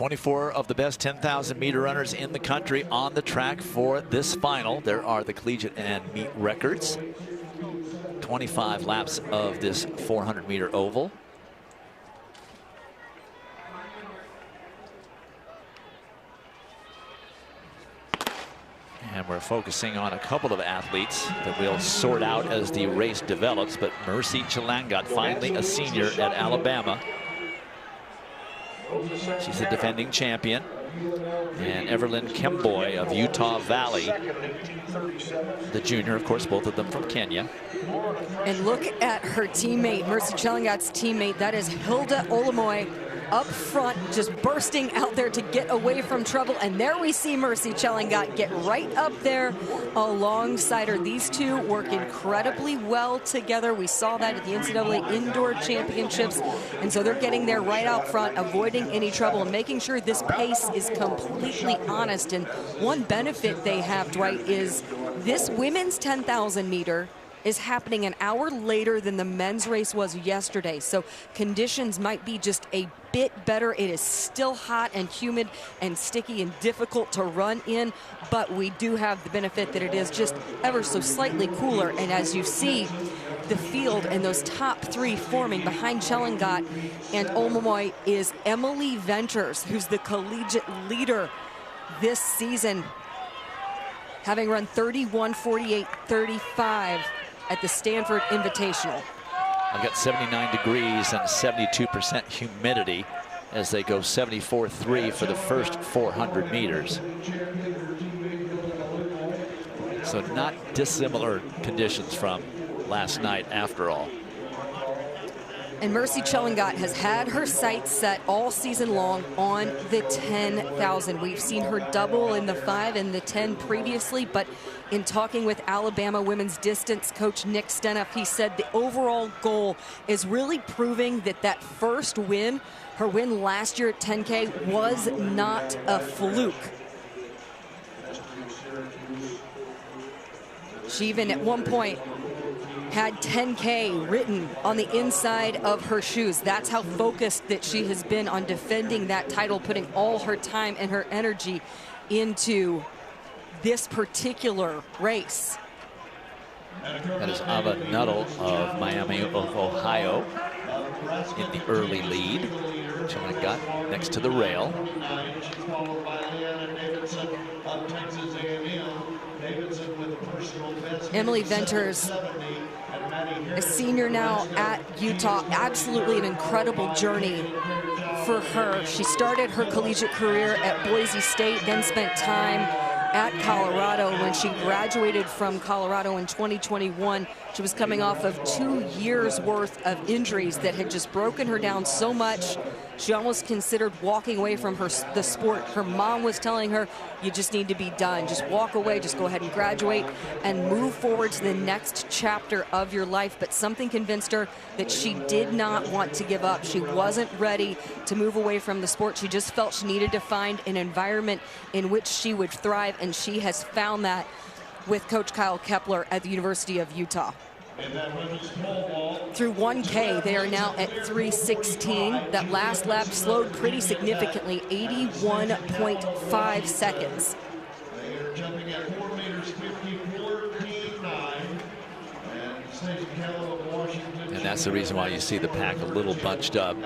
24 of the best 10,000 meter runners in the country on the track for this final. There are the collegiate and meet records. 25 laps of this 400 meter oval. And we're focusing on a couple of athletes that we'll sort out as the race develops. But Mercy Chalangat, finally a senior at Alabama. She's the defending champion. And Everlyn Kemboi of Utah Valley, the junior, of course, both of them from Kenya. And look at her teammate, Mercy Chalangat's teammate. That is Hilda Olamoy up front, just bursting out there to get away from trouble. And there we see Mercy Chalangat get right up there alongside her. These two work incredibly well together. We saw that at the NCAA Indoor Championships. And so they're getting there right out front, avoiding any trouble and making sure this pace is completely honest. And one benefit they have, Dwight, is this women's 10,000 meter is happening an hour later than the men's race was yesterday. So conditions might be just a bit better. It is still hot and humid and sticky and difficult to run in, but we do have the benefit that it is just ever so slightly cooler. And as you see, the field and those top three forming behind Chalangat and Olamoy is Emily Venters, who's the collegiate leader this season, having run 31:48:35 at the Stanford Invitational. I've got 79 degrees and 72% humidity as they go 74.3 for the first 400 meters. So not dissimilar conditions from last night after all. And Mercy Chalangat has had her sights set all season long on the 10,000. We've seen her double in the 5 and the 10 previously, but in talking with Alabama women's distance coach Nick Stenoff, he said the overall goal is really proving that that first win, her win last year at 10K, was not a fluke. She even at one point had 10K written on the inside of her shoes. That's how focused that she has been on defending that title, putting all her time and her energy into this particular race. That is Ava Nuttall of Miami of Ohio in the early lead. Chalangat next to the rail. Emily Venters, a senior now at Utah. Absolutely an incredible journey for her. She started her collegiate career at Boise State, then spent time at Colorado. When she graduated from Colorado in 2021, she was coming off of 2 years worth of injuries that had just broken her down so much she almost considered walking away from the sport. Her mom was telling her, you just need to be done. Just walk away, just go ahead and graduate and move forward to the next chapter of your life. But something convinced her that she did not want to give up. She wasn't ready to move away from the sport. She just felt she needed to find an environment in which she would thrive, and she has found that with Coach Kyle Kepler at the University of Utah. Through 1K, they are now at 3:16. That last lap slowed pretty significantly, 81.5 seconds. And that's the reason why you see the pack a little bunched up.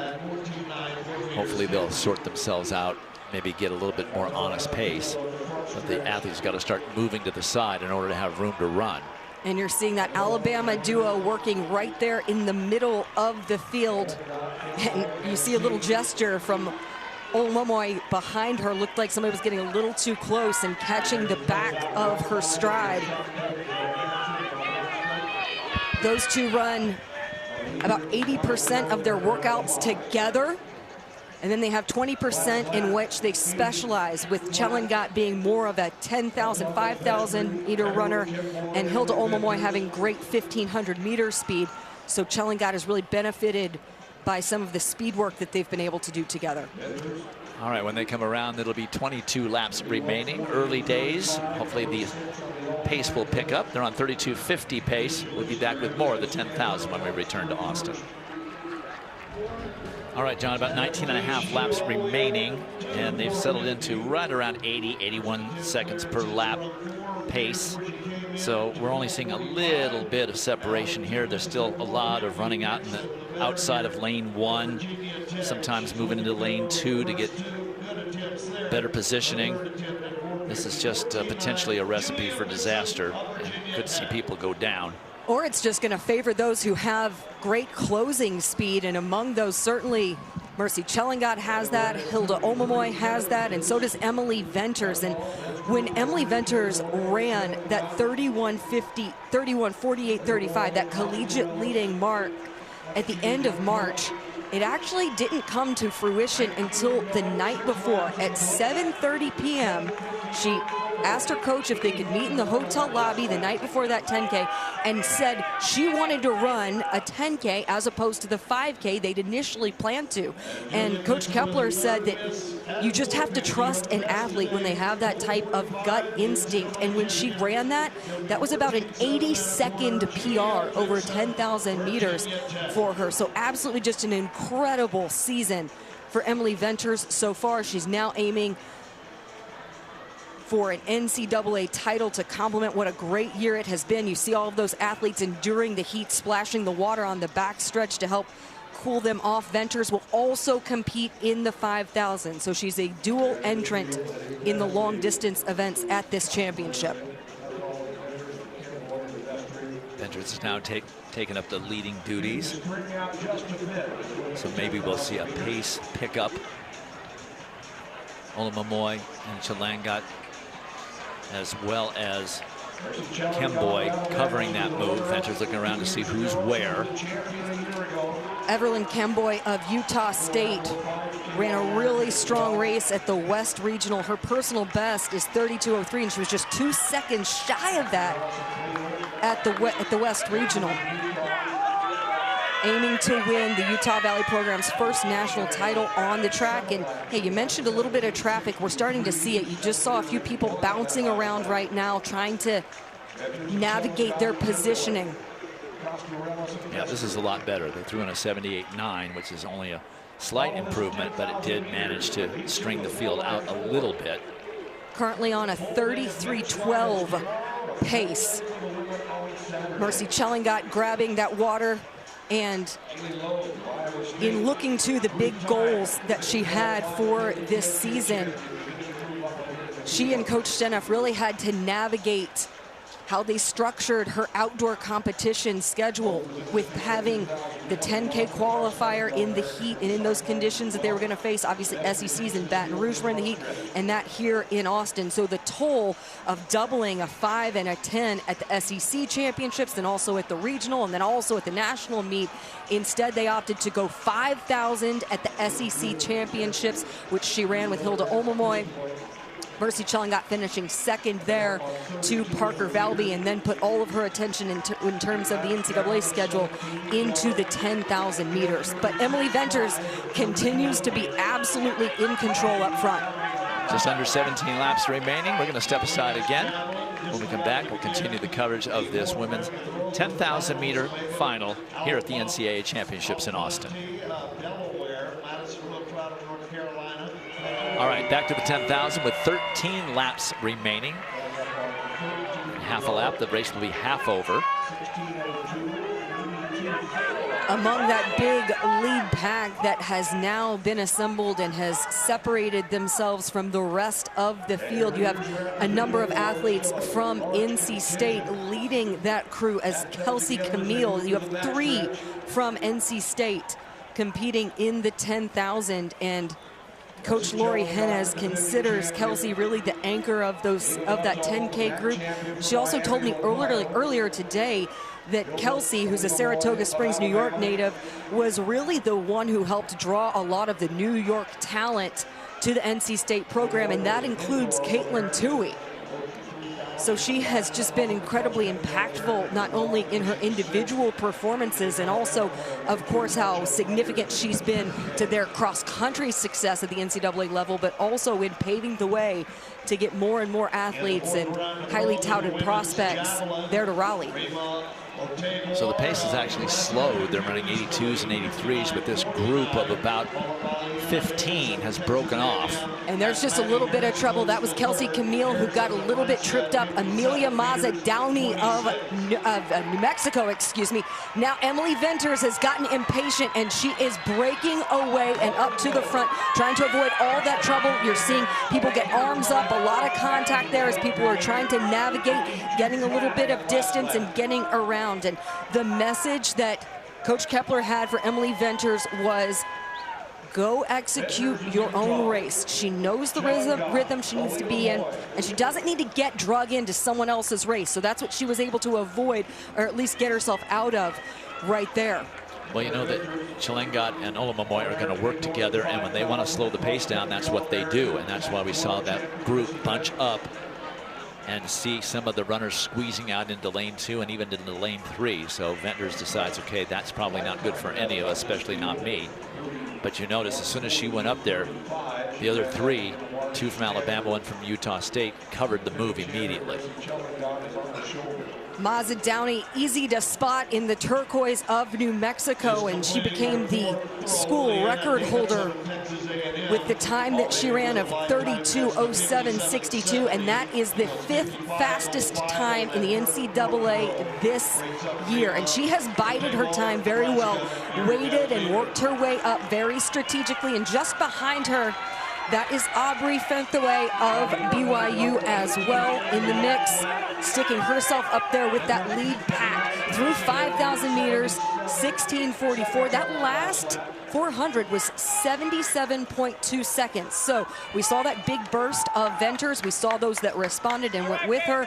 Hopefully they'll sort themselves out, maybe get a little bit more honest pace. But the athletes got to start moving to the side in order to have room to run. And you're seeing that Alabama duo working right there in the middle of the field. And you see a little gesture from Olamoy behind her. Looked like somebody was getting a little too close and catching the back of her stride. Those two run about 80% of their workouts together. And then they have 20% in which they specialize, with Chalangat being more of a 10,000, 5,000 meter runner, and Hilda Olamoy having great 1,500 meter speed. So Chalangat has really benefited by some of the speed work that they've been able to do together. All right, when they come around, it'll be 22 laps remaining. Early days. Hopefully the pace will pick up. They're on 32:50 pace. We'll be back with more of the 10,000 when we return to Austin. All right, John, about 19.5 laps remaining, and they've settled into right around 80, 81 seconds per lap pace. So we're only seeing a little bit of separation here. There's still a lot of running out in the outside of lane 1, sometimes moving into lane 2 to get better positioning. This is just potentially a recipe for disaster, and could see people go down. Or it's just going to favor those who have great closing speed, and among those certainly Mercy Chellingat has that, Hilda Olmomoy has that, and so does Emily Venters. And when Emily Venters ran that 31:48:35, that collegiate leading mark at the end of March, it actually didn't come to fruition until the night before. At 7:30 p.m., she asked her coach if they could meet in the hotel lobby the night before that 10K and said she wanted to run a 10K as opposed to the 5K they'd initially planned to. And Coach Kepler said that you just have to trust an athlete when they have that type of gut instinct. And when she ran that, that was about an 80-second PR over 10,000 meters for her. So absolutely just an incredible season for Emily Venters so far. She's now aiming for an NCAA title to complement what a great year it has been. You see all of those athletes enduring the heat, splashing the water on the backstretch to help cool them off. Venters will also compete in the 5,000. So she's a dual entrant in the long distance events at this championship. Venters is now taking up the leading duties. So maybe we'll see a pace pickup. Olmomoy and Chellingat, as well as Kemboi, covering that move. Venters looking around to see who's where. Everlyn Kemboi of Utah State ran a really strong race at the West Regional. Her personal best is 32:03, and she was just 2 seconds shy of that at the West Regional. Aiming to win the Utah Valley program's first national title on the track. And hey, you mentioned a little bit of traffic. We're starting to see it. You just saw a few people bouncing around right now, trying to navigate their positioning. Yeah, this is a lot better. They threw in a 78.9, which is only a slight improvement, but it did manage to string the field out a little bit. Currently on a 33:12 pace. Mercy Chellingat grabbing that water, and in looking to the big goals that she had for this season, she and Coach Stenef really had to navigate how they structured her outdoor competition schedule with having the 10K qualifier in the heat and in those conditions that they were going to face. Obviously, SECs in Baton Rouge were in the heat, and that here in Austin. So the toll of doubling a 5 and a 10 at the SEC championships, then also at the regional, and then also at the national meet. Instead, they opted to go 5,000 at the SEC championships, which she ran with Hilda Olmomoy. Mercy Chellingat finishing second there to Parker Valby, and then put all of her attention in terms of the NCAA schedule into the 10,000 meters. But Emily Venters continues to be absolutely in control up front. Just under 17 laps remaining. We're going to step aside again. When we come back, we'll continue the coverage of this women's 10,000 meter final here at the NCAA Championships in Austin. All right, back to the 10,000 with 13 laps remaining. In half a lap, the race will be half over. Among that big lead pack that has now been assembled and has separated themselves from the rest of the field, you have a number of athletes from NC State leading that crew as Kelsey Camille. You have 3 from NC State competing in the 10,000, and Coach Lori Hennes considers Kelsey really the anchor of that 10K group. She also told me earlier today that Kelsey, who's a Saratoga Springs, New York native, was really the one who helped draw a lot of the New York talent to the NC State program, and that includes Caitlin Toohey. So she has just been incredibly impactful, not only in her individual performances and also, of course, how significant she's been to their cross-country success at the NCAA level, but also in paving the way to get more and more athletes and highly touted prospects there to Raleigh. So the pace has actually slowed. They're running 82s and 83s, but this group of about 15 has broken off. And there's just a little bit of trouble. That was Kelsey Camille, who got a little bit tripped up. Amelia Maza Downey of New Mexico, excuse me. Now Emily Venters has gotten impatient, and she is breaking away and up to the front, trying to avoid all that trouble. You're seeing people get arms up, a lot of contact there as people are trying to navigate, getting a little bit of distance and getting around. And the message that Coach Kepler had for Emily Venters was, go execute your own race. She knows the rhythm she needs to be in, and she doesn't need to get drug into someone else's race. So that's what she was able to avoid, or at least get herself out of right there. Well, you know that Chalengat and Olomomoy are going to work together, and when they want to slow the pace down, that's what they do. And that's why we saw that group bunch up and see some of the runners squeezing out into lane 2 and even into lane 3. So Venters decides, okay, that's probably not good for any of us, especially not me. But you notice as soon as she went up there, the other 3, 2 from Alabama, 1 from Utah State, covered the move immediately. Maza Downey, easy to spot in the turquoise of New Mexico, and she became the school record holder with the time that she ran of 32:07.62, and that is the 5th fastest time in the NCAA this year. And she has bided her time very well, waited and worked her way up very strategically, and just behind her, that is Aubrey Fenthaway of BYU as well in the mix, sticking herself up there with that lead pack through 5,000 meters, 16:44. That last 400 was 77.2 seconds. So we saw that big burst of Venters. We saw those that responded and went with her,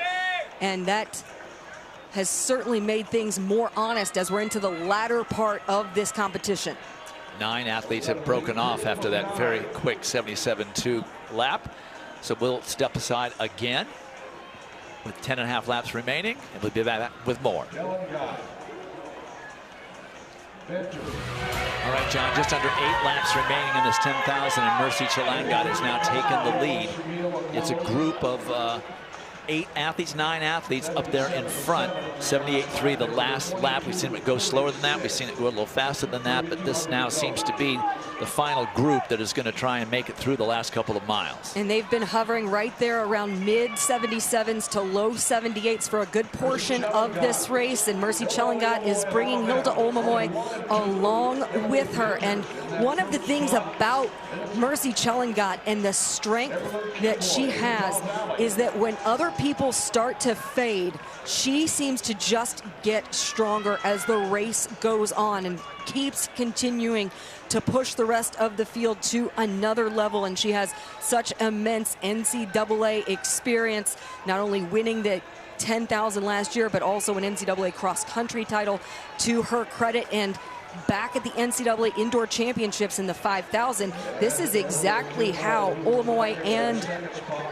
and that has certainly made things more honest as we're into the latter part of this competition. 9 athletes have broken off after that very quick 77.2 lap. So we'll step aside again with 10.5 laps remaining, and we'll be back with more. All right, John, just under 8 laps remaining in this 10,000, and Mercy Chalengat has now taken the lead. It's a group of 8 athletes, 9 athletes up there in front. 78.3 the last lap. We've seen it go slower than that. We've seen it go a little faster than that. But this now seems to be the final group that is going to try and make it through the last couple of miles. And they've been hovering right there around mid 77s to low 78s for a good portion of this race. And Mercy Chalengat is bringing Hilda Olomomoy along with her. And one of the things about Mercy Chalengat and the strength that she has is that when other people start to fade, she seems to just get stronger as the race goes on and keeps continuing to push the rest of the field to another level. And she has such immense NCAA experience, not only winning the 10,000 last year, but also an NCAA cross-country title to her credit. And back at the NCAA Indoor Championships in the 5,000, this is exactly how Olomomoy and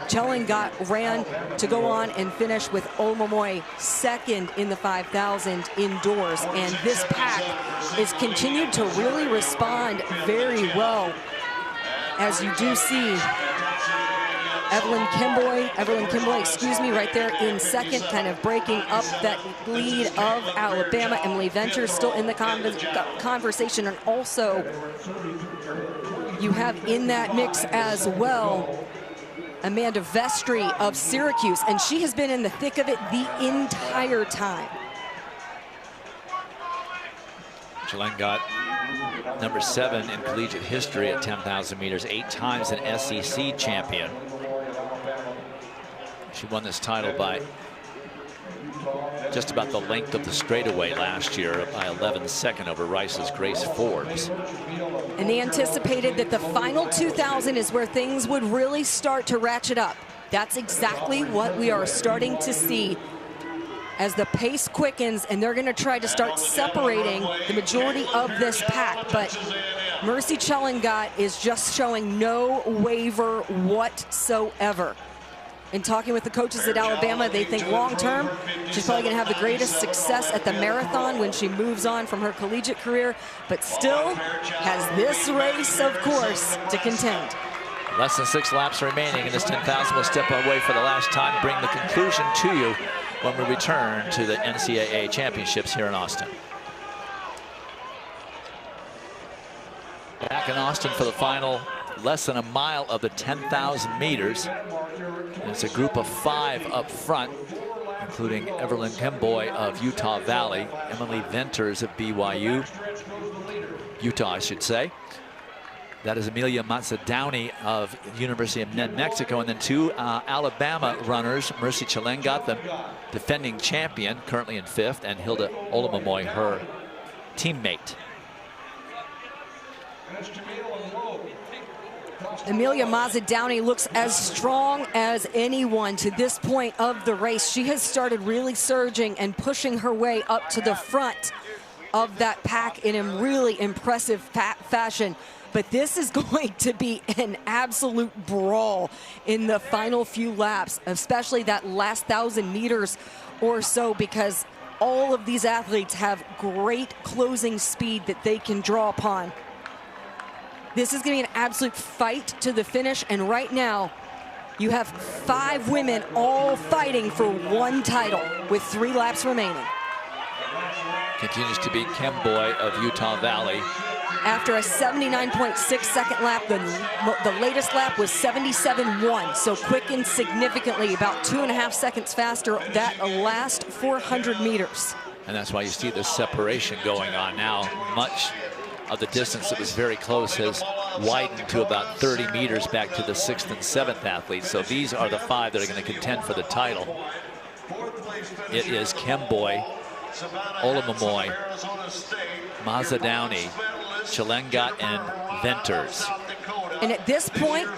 Chalengat ran to go on and finish with Olomomoy second in the 5,000 indoors. And this pack is continued to really respond very well, as you do see Everlyn Kemboi, excuse me, right there in second, kind of breaking up that lead of Alabama. Emily Venters still in the conversation, and also you have in that mix as well Amanda Vestry of Syracuse, and she has been in the thick of it the entire time. Chalengat, number 7 in collegiate history at 10,000 meters, 8 times an SEC champion. She won this title by just about the length of the straightaway last year, by 11 seconds over Rice's Grace Forbes. And they anticipated that the final 2,000 is where things would really start to ratchet up. That's exactly what we are starting to see as the pace quickens, and they're going to try to start separating the majority of this pack. But Mercy Chalengat is just showing no waiver whatsoever. In talking with the coaches at Alabama, they think long-term, she's probably going to have the greatest success at the marathon when she moves on from her collegiate career, but still has this race, of course, to contend. Less than 6 laps remaining in this 10,000. We'll step away for the last time, bring the conclusion to you when we return to the NCAA championships here in Austin. Back in Austin for the final less than a mile of the 10,000 meters. And it's a group of 5 up front, including Everlyn Kemboi of Utah Valley, Emily Venters of BYU, Utah, I should say. That is Amelia Mazzadowney of University of New Mexico, and then 2 Alabama runners, Mercy Chalengat, the defending champion, currently in 5th, and Hilda Olamomoy, her teammate. Amelia Mazzadowney looks as strong as anyone to this point of the race. She has started really surging and pushing her way up to the front of that pack in a really impressive fashion. But this is going to be an absolute brawl in the final few laps, especially that last 1,000 meters or so, because all of these athletes have great closing speed that they can draw upon. This is going to be an absolute fight to the finish, and right now you have 5 women all fighting for 1 title with 3 laps remaining. Continues to be Kemboi of Utah Valley. After a 79.6 second lap, the latest lap was 77.1, so quickened significantly, about 2.5 seconds faster that last 400 meters. And that's why you see this separation going on now. Much of the distance that was very close has widened to about 30 meters back to the 6th and 7th athletes. So these are the 5 that are going to contend for the title. It is Kemboi, Olamomoy, Mazzadowney, Chalengat, and Venters. And at this point,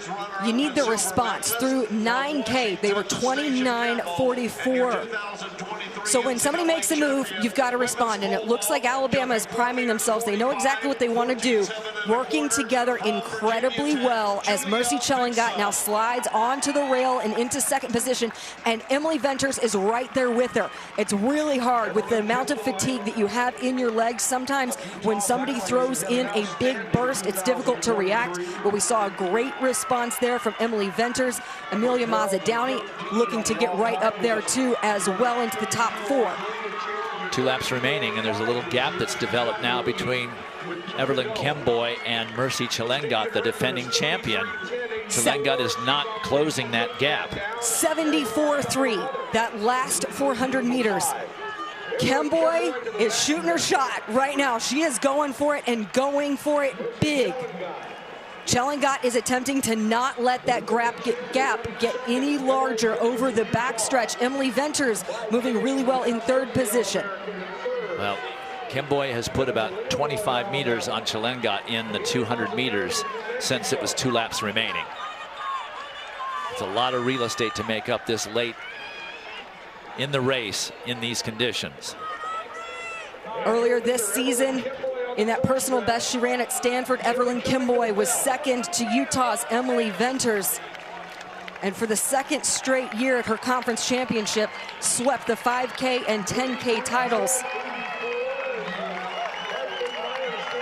you need the response. Through 9K, they were 29.44. So when somebody makes a move, you've got to respond. And it looks like Alabama is priming themselves. They know exactly what they want to do, working together incredibly well as Mercy Chalengat now slides onto the rail and into 2nd position. And Emily Venters is right there with her. It's really hard with the amount of fatigue that you have in your legs. Sometimes when somebody throws in a big burst, it's difficult to react. But we saw a great response there from Emily Venters. Amelia Mazzadowney looking to get right up there too as well into the top 4. 2 laps remaining, and there's a little gap that's developed now between Everlyn Kemboi and Mercy Chalengat, the defending champion. Chalengat is not closing that gap. 74.3, that last 400 meters. Kemboi is shooting her shot right now. She is going for it and going for it big. Chalengat is attempting to not let that gap get any larger over the backstretch. Emily Venters moving really well in 3rd position. Well, Kemboi has put about 25 meters on Chalengat in the 200 meters since it was 2 laps remaining. It's a lot of real estate to make up this late in the race in these conditions. Earlier this season, in that personal best she ran at Stanford, Everlyn Kemboi was 2nd to Utah's Emily Venters. And for the 2nd straight year at her conference championship, swept the 5K and 10K titles.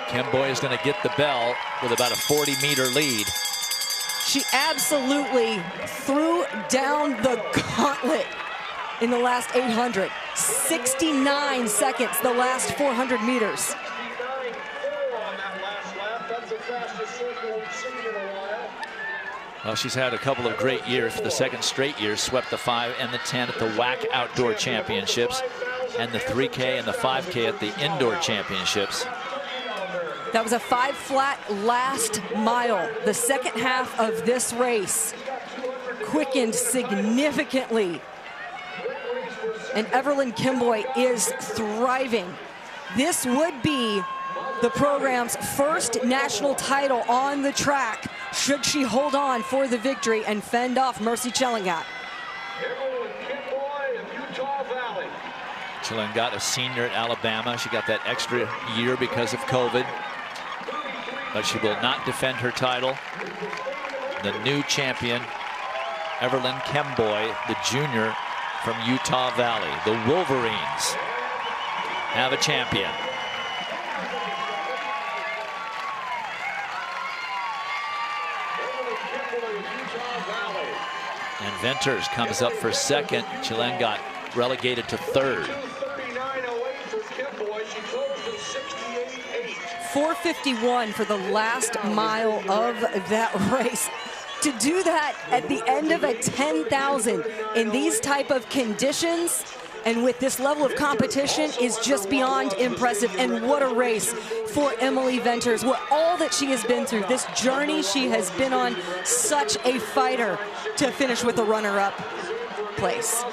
Kemboi is going to get the bell with about a 40-meter lead. She absolutely threw down the gauntlet in the last 800. 69 seconds the last 400 meters. Well, she's had a couple of great years. For the 2nd straight year, swept the 5 and the 10 at the WAC Outdoor Championships, and the 3K and the 5K at the Indoor Championships. That was a 5 flat last mile. The 2nd half of this race quickened significantly. And Everlyn Kemboi is thriving. This would be the program's first national title on the track should she hold on for the victory and fend off Mercy Chalengat. Chalengat, a senior at Alabama. She got that extra year because of COVID. But she will not defend her title. The new champion Everlyn Kemboi, the junior from Utah Valley. The Wolverines have a champion. And Venters comes up for second. Chilen got relegated to third. 4:51 for the last mile of that race. To do that at the end of a 10,000 in these type of conditions and with this level of competition is just beyond impressive. And what a race for Emily Venters. What all that she has been through, this journey she has been on, such a fighter to finish with a runner-up place.